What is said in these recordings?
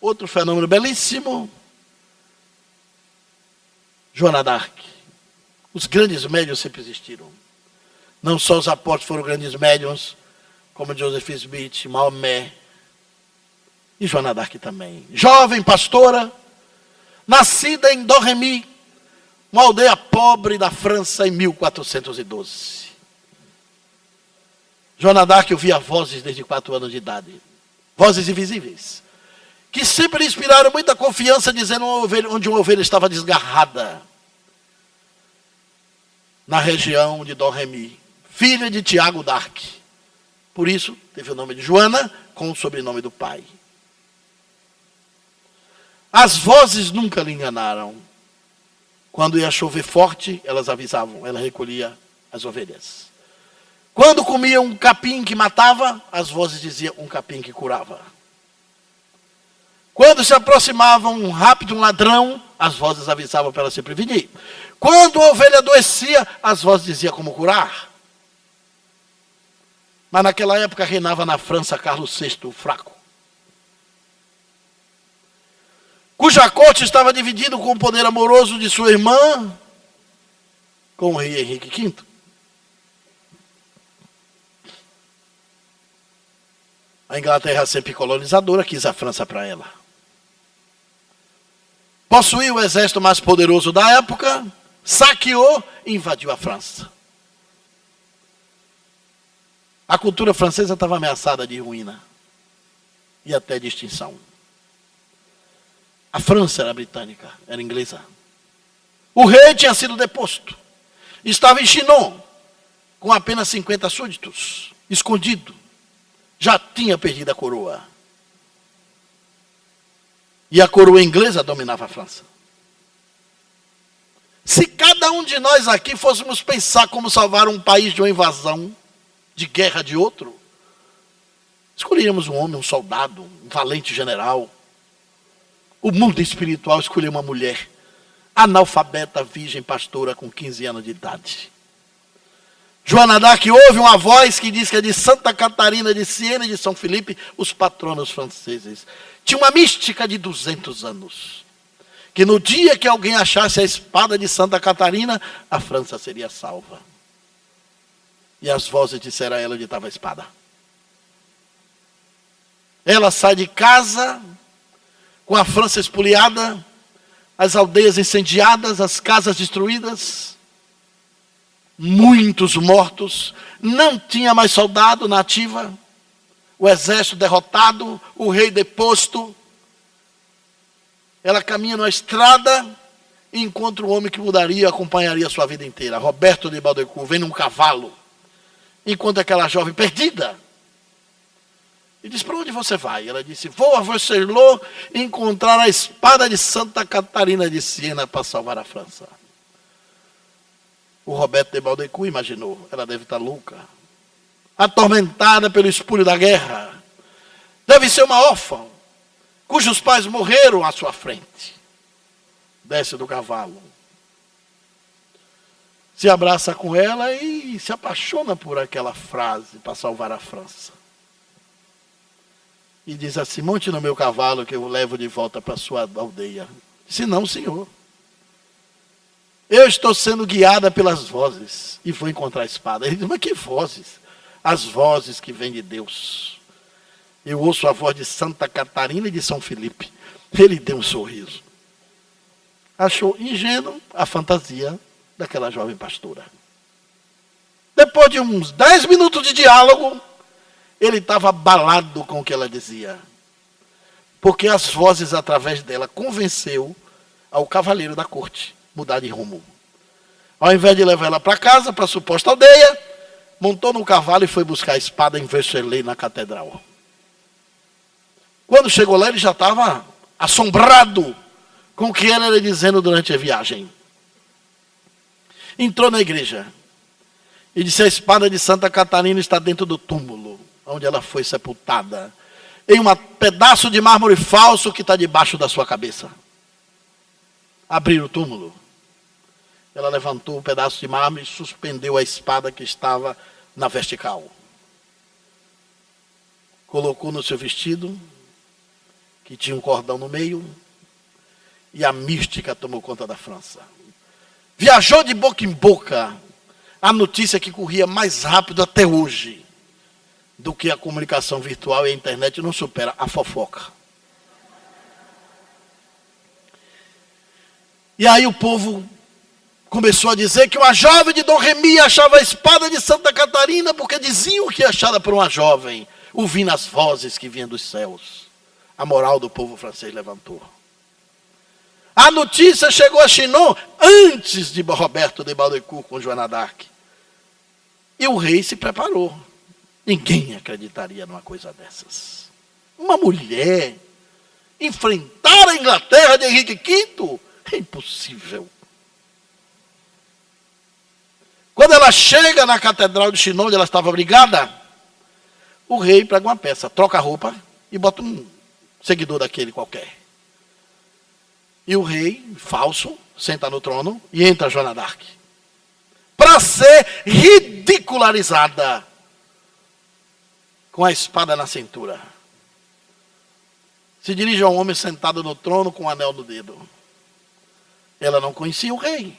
Outro fenômeno belíssimo, Joana d'Arc. Os grandes médiuns sempre existiram. Não só os apóstolos foram grandes médiuns, como Joseph Smith, Maomé e Joana d'Arc também. Jovem pastora, nascida em Domremy, uma aldeia pobre da França em 1412. Joana d'Arc ouvia vozes desde 4 anos de idade. Vozes invisíveis. Que sempre lhe inspiraram muita confiança, dizendo onde uma ovelha estava desgarrada. Na região de Domremy. Filha de Tiago d'Arc. Por isso, teve o nome de Joana, com o sobrenome do pai. As vozes nunca lhe enganaram. Quando ia chover forte, elas avisavam. Ela recolhia as ovelhas. Quando comia um capim que matava, as vozes diziam um capim que curava. Quando se aproximava um ladrão, as vozes avisavam para ela se prevenir. Quando a ovelha adoecia, as vozes diziam como curar. Mas naquela época reinava na França Carlos VI, o fraco, cuja corte estava dividido com o poder amoroso de sua irmã, com o rei Henrique V. A Inglaterra, sempre colonizadora, quis a França para ela. Possuía o exército mais poderoso da época, saqueou e invadiu a França. A cultura francesa estava ameaçada de ruína e até de extinção. A França era britânica, era inglesa. O rei tinha sido deposto. Estava em Chinon, com apenas 50 súditos, escondido. Já tinha perdido a coroa. E a coroa inglesa dominava a França. Se cada um de nós aqui fôssemos pensar como salvar um país de uma invasão, de guerra de outro, escolheríamos um homem, um soldado, um valente general. O mundo espiritual escolheu uma mulher, analfabeta, virgem, pastora, com 15 anos de idade. Joana d'Arc ouve uma voz que diz que é de Santa Catarina de Siena e de São Felipe, os patronos franceses. Tinha uma mística de 200 anos, que no dia que alguém achasse a espada de Santa Catarina, a França seria salva. E as vozes disseram a ela onde estava a espada. Ela sai de casa, com a França espoliada, as aldeias incendiadas, as casas destruídas, muitos mortos, não tinha mais soldado na ativa, o exército derrotado, o rei deposto. Ela caminha numa estrada e encontra um homem que mudaria, acompanharia a sua vida inteira. Roberto de Baudricourt vem num cavalo, encontra aquela jovem perdida. E diz: para onde você vai? Ela disse: vou a Vercelot encontrar a espada de Santa Catarina de Siena para salvar a França. O Roberto de Baudricourt imaginou: ela deve estar louca, atormentada pelo espúrio da guerra. Deve ser uma órfã, cujos pais morreram à sua frente. Desce do cavalo, se abraça com ela e se apaixona por aquela frase para salvar a França. E diz assim: monte no meu cavalo que eu levo de volta para a sua aldeia. Disse: não, senhor. Eu estou sendo guiada pelas vozes e vou encontrar a espada. Ele diz: mas que vozes? As vozes que vêm de Deus. Eu ouço a voz de Santa Catarina e de São Felipe. Ele deu um sorriso. Achou ingênuo a fantasia daquela jovem pastora. Depois de uns 10 minutos de diálogo, ele estava abalado com o que ela dizia. Porque as vozes através dela convenceu ao cavaleiro da corte mudar de rumo. Ao invés de levar ela para casa, para a suposta aldeia, montou no cavalo e foi buscar a espada em Vercellet, na catedral. Quando chegou lá, ele já estava assombrado com o que ela era dizendo durante a viagem. Entrou na igreja e disse: a espada de Santa Catarina está dentro do túmulo onde ela foi sepultada, em um pedaço de mármore falso que está debaixo da sua cabeça. Abriram o túmulo. Ela levantou um pedaço de mármore e suspendeu a espada que estava na vertical. Colocou no seu vestido que tinha um cordão no meio, e a mística tomou conta da França. Viajou de boca em boca a notícia que corria mais rápido até hoje do que a comunicação virtual e a internet não supera a fofoca. E aí o povo começou a dizer que uma jovem de Dom Remy achava a espada de Santa Catarina porque diziam que achada por uma jovem, ouvindo as vozes que vinham dos céus. A moral do povo francês levantou. A notícia chegou a Chinon antes de Roberto de Baudricourt com Joana d'Arc. E o rei se preparou. Ninguém acreditaria numa coisa dessas. Uma mulher enfrentar a Inglaterra de Henrique V? É impossível. Quando ela chega na catedral de Chinon, onde ela estava abrigada, o rei prega uma peça, troca a roupa e bota um seguidor daquele qualquer. E o rei, falso, senta no trono e entra Joana d'Arc. Para ser ridicularizada com a espada na cintura. Se dirige a um homem sentado no trono com um anel no dedo. Ela não conhecia o rei.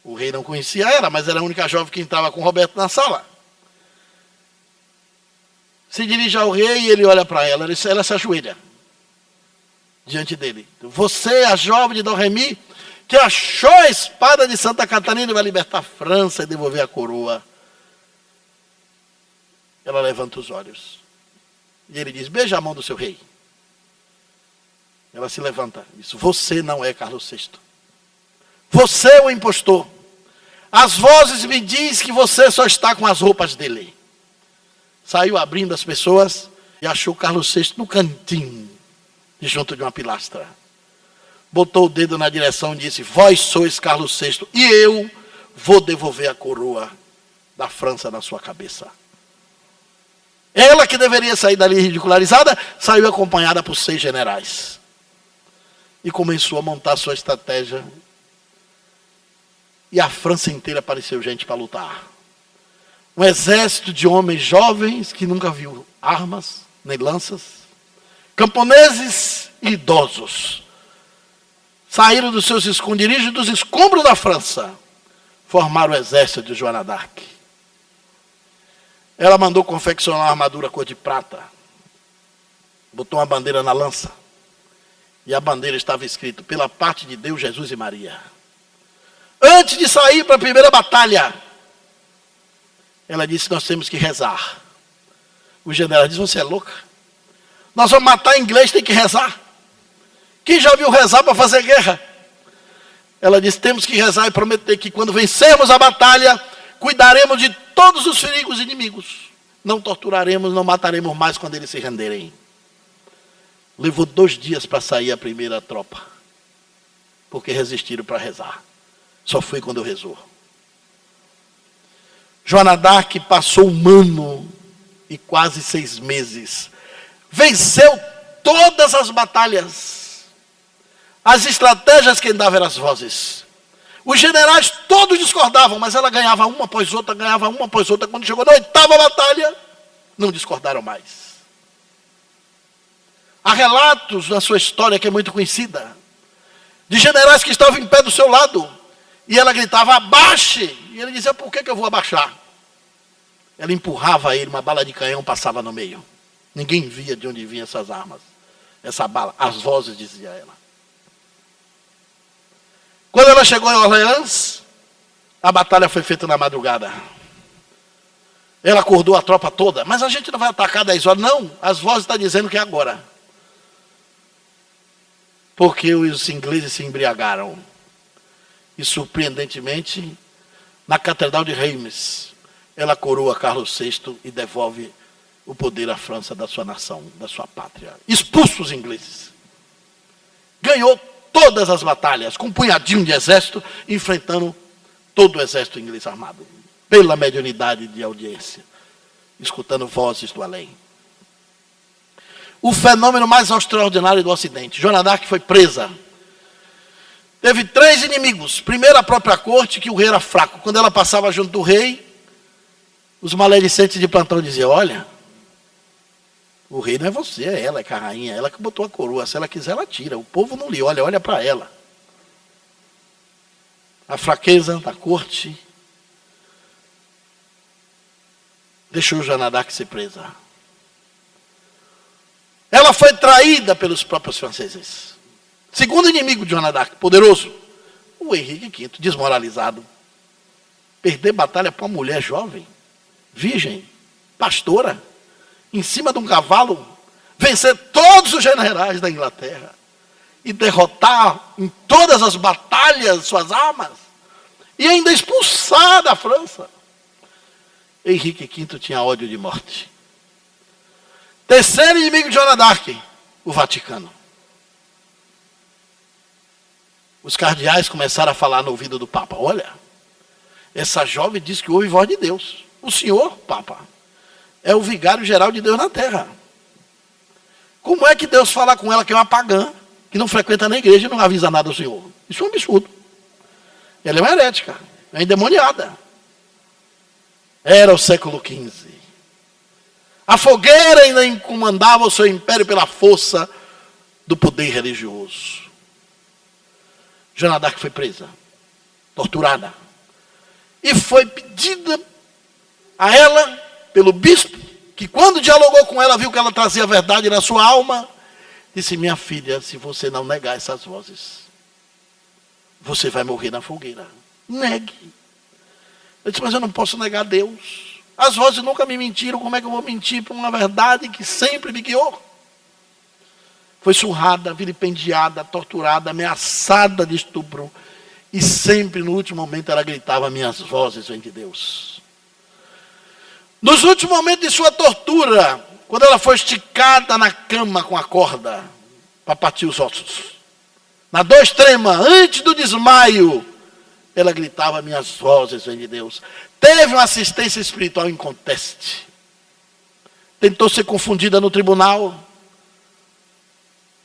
O rei não conhecia ela, mas era a única jovem que entrava com Roberto na sala. Se dirige ao rei e ele olha para ela, ela se ajoelha diante dele. Você é a jovem de Dom Remy que achou a espada de Santa Catarina e vai libertar a França e devolver a coroa. Ela levanta os olhos. E ele diz, beija a mão do seu rei. Ela se levanta e diz, você não é Carlos VI. Você é o impostor. As vozes me dizem que você só está com as roupas dele. Saiu abrindo as pessoas e achou Carlos VI no cantinho, junto de uma pilastra. Botou o dedo na direção e disse, vós sois Carlos VI e eu vou devolver a coroa da França na sua cabeça. Ela, que deveria sair dali ridicularizada, saiu acompanhada por 6 generais. E começou a montar sua estratégia. E a França inteira apareceu gente para lutar. Um exército de homens jovens que nunca viu armas, nem lanças. Camponeses e idosos. Saíram dos seus esconderijos, dos escombros da França. Formaram o exército de Joana d'Arc. Ela mandou confeccionar uma armadura cor de prata. Botou uma bandeira na lança. E a bandeira estava escrito, pela parte de Deus, Jesus e Maria. Antes de sair para a primeira batalha, ela disse, nós temos que rezar. O general disse, você é louca? Nós vamos matar inglês, tem que rezar. Quem já viu rezar para fazer guerra? Ela disse, temos que rezar e prometer que quando vencermos a batalha, cuidaremos de todos os perigos inimigos. Não torturaremos, não mataremos mais quando eles se renderem. Levou 2 dias para sair a primeira tropa. Porque resistiram para rezar. Só foi quando rezou. Joana d'Arc passou 1 ano e quase 6 meses. Venceu todas as batalhas. As estratégias quem dava eram as vozes. Os generais todos discordavam, mas ela ganhava uma após outra, ganhava uma após outra. Quando chegou na 8ª batalha, não discordaram mais. Há relatos na sua história que é muito conhecida, de generais que estavam em pé do seu lado, e ela gritava, abaixe! E ele dizia, por que eu vou abaixar? Ela empurrava ele, uma bala de canhão passava no meio. Ninguém via de onde vinham essas armas, essa bala, as vozes dizia ela. Quando ela chegou em Orleans, a batalha foi feita na madrugada. Ela acordou a tropa toda, mas a gente não vai atacar 10 horas, não, as vozes estão dizendo que é agora. Porque os ingleses se embriagaram. E surpreendentemente, na Catedral de Reims, ela coroa Carlos VI e devolve o poder à França da sua nação, da sua pátria. Expulsa os ingleses. Ganhou todas as batalhas, com um punhadinho de exército, enfrentando todo o exército inglês armado. Pela mediunidade de audiência, escutando vozes do além. O fenômeno mais extraordinário do Ocidente. Joana d'Arc foi presa. Teve 3 inimigos. Primeiro, a própria corte, que o rei era fraco. Quando ela passava junto do rei, os maledicentes de plantão diziam, olha, O rei não é você, é ela, é a rainha, é ela que botou a coroa. Se ela quiser, ela tira. O povo não lhe olha, olha para ela. A fraqueza da corte deixou Joana d'Arc ser presa. Ela foi traída pelos próprios franceses. Segundo inimigo de Joana d'Arc, poderoso, o Henrique V, desmoralizado. Perder batalha para uma mulher jovem, virgem, pastora, em cima de um cavalo, vencer todos os generais da Inglaterra e derrotar em todas as batalhas suas armas e ainda expulsar da França. Henrique V tinha ódio de morte. Terceiro inimigo de Joana d'Arc, o Vaticano. Os cardeais começaram a falar no ouvido do Papa: olha, essa jovem diz que ouve voz de Deus. O senhor, Papa, é o vigário-geral de Deus na terra. Como é que Deus fala com ela que é uma pagã, que não frequenta na igreja e não avisa nada ao senhor? Isso é um absurdo. Ela é uma herética, é endemoniada. Era o século XV. A fogueira ainda comandava o seu império pela força do poder religioso. Joana d'Arc foi presa, torturada. E foi pedida a ela, pelo bispo, que quando dialogou com ela, viu que ela trazia a verdade na sua alma, disse: minha filha, se você não negar essas vozes, você vai morrer na fogueira. Negue. Eu disse: mas eu não posso negar Deus. As vozes nunca me mentiram, como é que eu vou mentir para uma verdade que sempre me guiou? Foi surrada, vilipendiada, torturada, ameaçada de estupro. E sempre no último momento ela gritava: minhas vozes vêm de Deus. Nos últimos momentos de sua tortura, quando ela foi esticada na cama com a corda para partir os ossos, na dor extrema, antes do desmaio, ela gritava: minhas vozes vêm de Deus. Teve uma assistência espiritual inconteste. Tentou ser confundida no tribunal,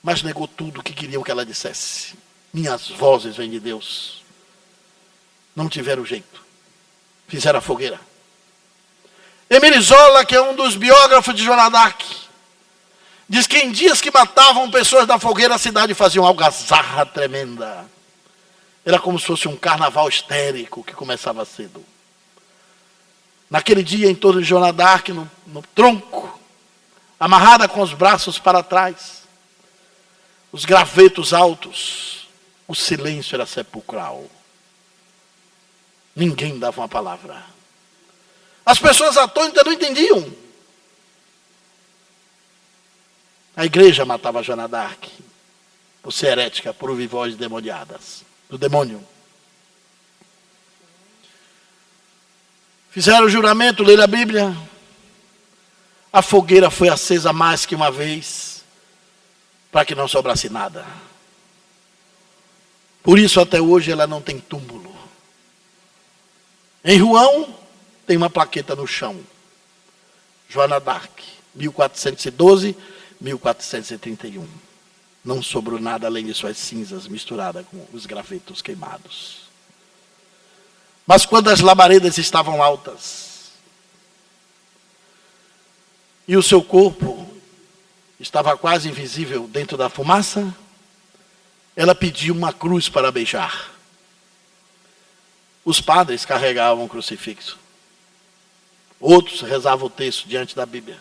mas negou tudo o que queriam que ela dissesse. Minhas vozes vêm de Deus. Não tiveram jeito. Fizeram a fogueira. Émile Zola, que é um dos biógrafos de Joana d'Arc, diz que em dias que matavam pessoas da fogueira, a cidade fazia uma algazarra tremenda. Era como se fosse um carnaval histérico que começava cedo. Naquele dia, em torno de Joana d'Arc, no tronco, amarrada com os braços para trás, os gravetos altos, o silêncio era sepulcral. Ninguém dava uma palavra. As pessoas atônitas não entendiam. A igreja matava Joana d'Arc por ser herética, por ouvir vozes demoniadas, do demônio. Fizeram o juramento, leram a Bíblia. A fogueira foi acesa mais que uma vez, para que não sobrasse nada. Por isso até hoje ela não tem túmulo. Em Rouen tem uma plaqueta no chão: Joana d'Arc, 1412, 1431. Não sobrou nada além de suas cinzas misturadas com os gravetos queimados. Mas quando as labaredas estavam altas e o seu corpo estava quase invisível dentro da fumaça, ela pediu uma cruz para beijar. Os padres carregavam o crucifixo. Outros rezavam o texto diante da Bíblia,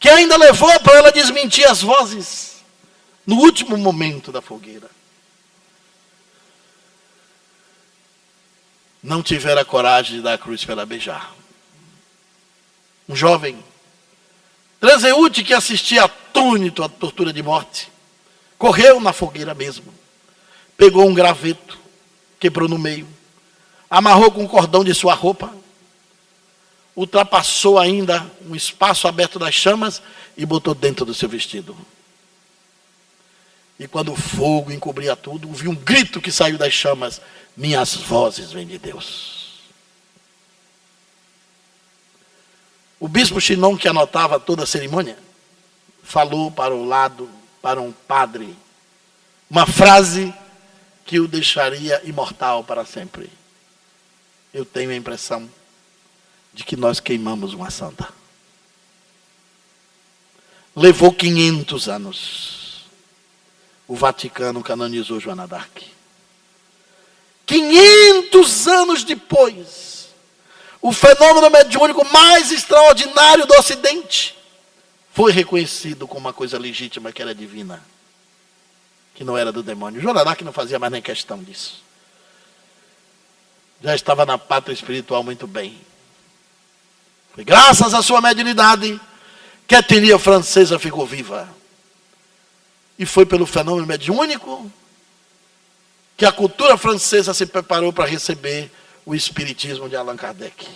que ainda levou para ela desmentir as vozes no último momento da fogueira. Não tiveram a coragem de dar a cruz para ela beijar. Um jovem transeúnte que assistia atônito à tortura de morte, correu na fogueira mesmo, pegou um graveto, quebrou no meio, amarrou com um cordão de sua roupa, ultrapassou ainda um espaço aberto das chamas e botou dentro do seu vestido. E quando o fogo encobria tudo, ouviu um grito que saiu das chamas: minhas vozes vêm de Deus. O bispo Chinon, que anotava toda a cerimônia, falou para o lado, para um padre, uma frase que o deixaria imortal para sempre: eu tenho a impressão de que nós queimamos uma santa. Levou 500 anos. O Vaticano canonizou Joana d'Arc. 500 anos depois, o fenômeno mediúnico mais extraordinário do Ocidente foi reconhecido como uma coisa legítima, que era divina, que não era do demônio. Joana d'Arc não fazia mais nem questão disso. Já estava na pátria espiritual muito bem. Foi graças à sua mediunidade que a etnia francesa ficou viva. E foi pelo fenômeno mediúnico que a cultura francesa se preparou para receber o espiritismo de Allan Kardec.